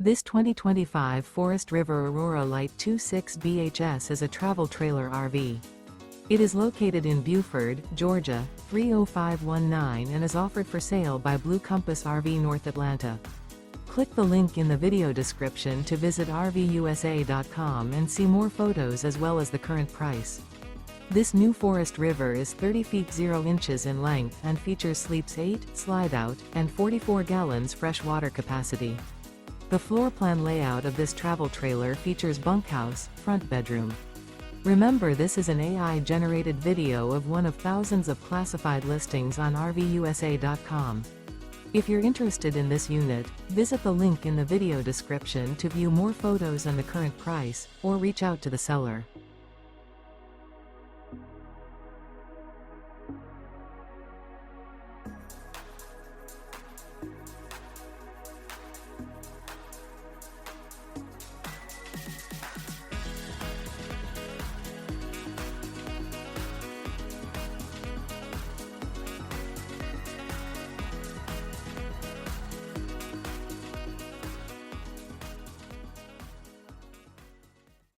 This 2025 Forest River Aurora Light 26 BHS is a travel trailer RV. It is located in Buford, Georgia, 30519 and is offered for sale by Blue Compass RV North Atlanta. Click the link in the video description to visit RVUSA.com and see more photos as well as the current price. This new Forest River is 30 feet 0 inches in length and features sleeps 8, Slideout, and 44 gallons fresh water capacity. The floor plan layout of this travel trailer features bunkhouse, front bedroom. Remember, this is an AI-generated video of one of thousands of classified listings on RVUSA.com. If you're interested in this unit, visit the link in the video description to view more photos and the current price, or reach out to the seller.